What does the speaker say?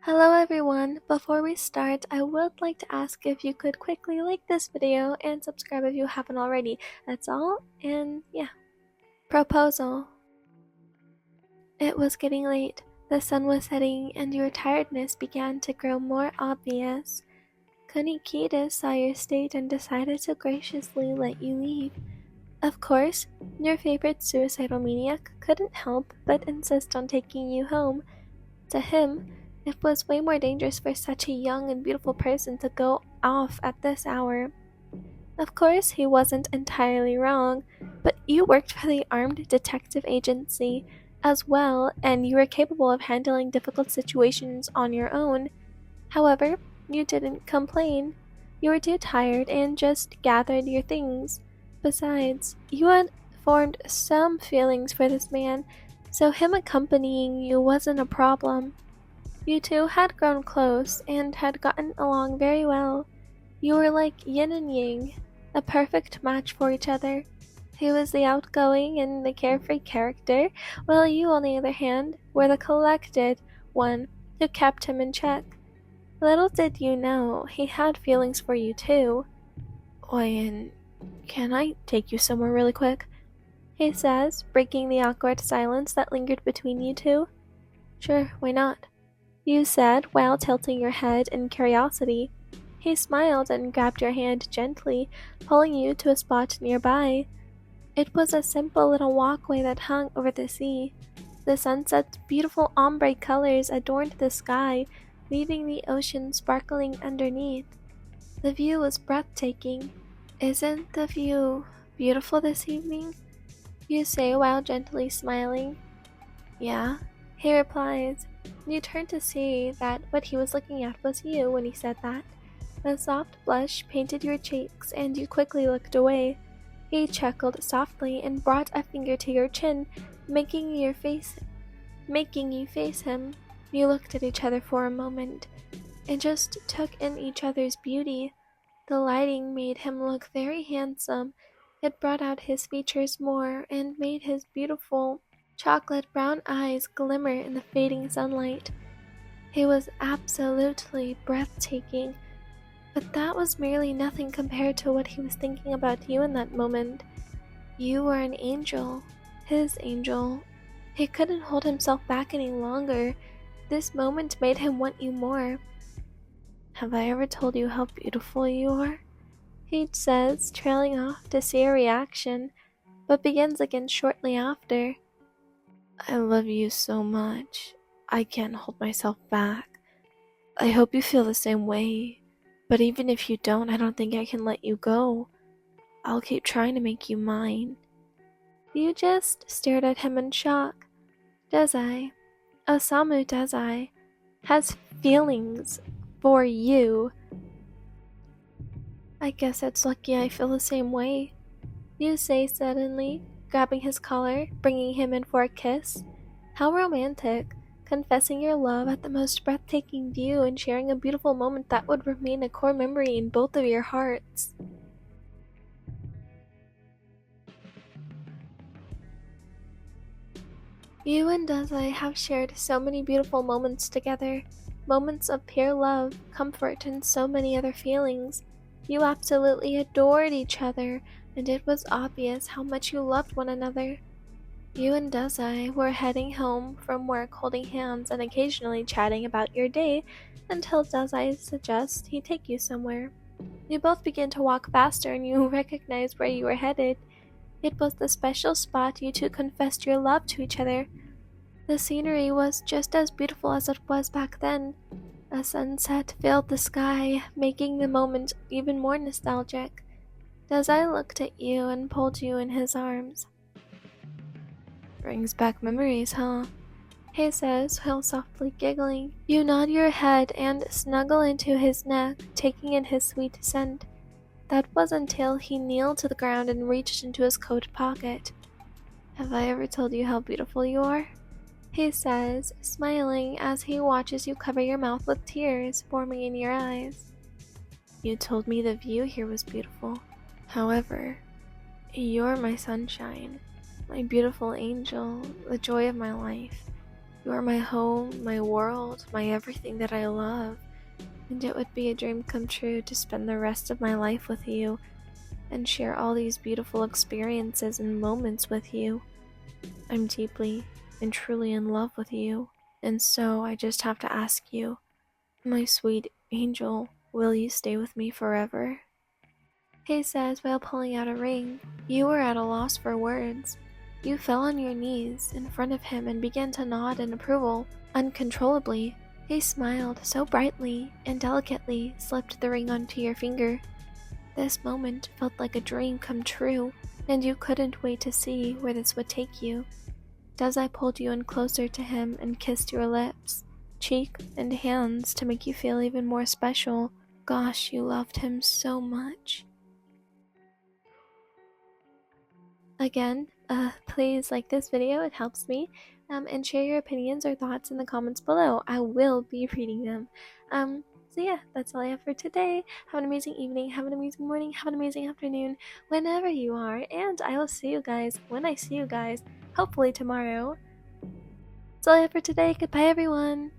Hello everyone, before we start, I would like to ask if you could quickly like this video and subscribe if you haven't already. That's all, and yeah. Proposal. It was getting late, the sun was setting, and your tiredness began to grow more obvious. Kunikita saw your state and decided to graciously let you leave. Of course, your favorite suicidal maniac couldn't help but insist on taking you home. To him, it was way more dangerous for such a young and beautiful person to go off at this hour. Of course, he wasn't entirely wrong, but you worked for the Armed Detective Agency as well, and you were capable of handling difficult situations on your own. However, you didn't complain. You were too tired and just gathered your things. Besides, you had formed some feelings for this man, so him accompanying you wasn't a problem. You two had grown close and had gotten along very well. You were like yin and yang, a perfect match for each other. He was the outgoing and the carefree character, while you, on the other hand, were the collected one who kept him in check. Little did you know, he had feelings for you too. "Oyen, can I take you somewhere really quick?" he says, breaking the awkward silence that lingered between you two. "Sure, why not?" you said while tilting your head in curiosity. He smiled and grabbed your hand gently, pulling you to a spot nearby. It was a simple little walkway that hung over the sea. The sunset's beautiful ombre colors adorned the sky, leaving the ocean sparkling underneath. The view was breathtaking. "Isn't the view beautiful this evening?" you say while gently smiling. "Yeah," he replies. You turned to see that what he was looking at was you when he said that. A soft blush painted your cheeks, and you quickly looked away. He chuckled softly and brought a finger to your chin, making you face him. You looked at each other for a moment, and just took in each other's beauty. The lighting made him look very handsome. It brought out his features more and made his beautiful chocolate brown eyes glimmer in the fading sunlight. He was absolutely breathtaking, but that was merely nothing compared to what he was thinking about you in that moment. You were an angel, his angel. He couldn't hold himself back any longer. This moment made him want you more. "Have I ever told you how beautiful you are?" he says, trailing off to see a reaction, but begins again shortly after. "I love you so much. I can't hold myself back. I hope you feel the same way, but even if you don't, I don't think I can let you go. I'll keep trying to make you mine." You just stared at him in shock. Dazai, Osamu Dazai, has feelings for you. "I guess it's lucky I feel the same way," you say suddenly, grabbing his collar, bringing him in for a kiss. How romantic, confessing your love at the most breathtaking view and sharing a beautiful moment that would remain a core memory in both of your hearts. You and Dazai have shared so many beautiful moments together, moments of pure love, comfort, and so many other feelings. You absolutely adored each other, and it was obvious how much you loved one another. You and Dazai were heading home from work holding hands and occasionally chatting about your day until Dazai suggests he take you somewhere. You both begin to walk faster and you recognize where you were headed. It was the special spot you two confessed your love to each other. The scenery was just as beautiful as it was back then. A sunset filled the sky, making the moment even more nostalgic. Dazai looked at you and pulled you in his arms. "Brings back memories, huh?" he says while softly giggling. You nod your head and snuggle into his neck, taking in his sweet scent. That was until he kneeled to the ground and reached into his coat pocket. "Have I ever told you how beautiful you are?" he says, smiling as he watches you cover your mouth with tears forming in your eyes. "You told me the view here was beautiful. However, you're my sunshine, my beautiful angel, the joy of my life. You are my home, my world, my everything that I love, and it would be a dream come true to spend the rest of my life with you and share all these beautiful experiences and moments with you. I'm deeply and truly in love with you, and so I just have to ask you, my sweet angel, will you stay with me forever? He says while pulling out a ring. You were at a loss for words. You fell on your knees in front of him and began to nod in approval, uncontrollably. He smiled so brightly and delicately slipped the ring onto your finger. This moment felt like a dream come true, and you couldn't wait to see where this would take you. Dazai pulled you in closer to him and kissed your lips, cheek, and hands to make you feel even more special. Gosh, you loved him so much. Again, please like this video, it helps me, and share your opinions or thoughts in the comments below. I will be reading them. So yeah, that's all I have for today. Have an amazing evening, have an amazing morning, have an amazing afternoon, whenever you are, and I will see you guys when I see you guys, hopefully tomorrow. That's all I have for today. Goodbye, everyone.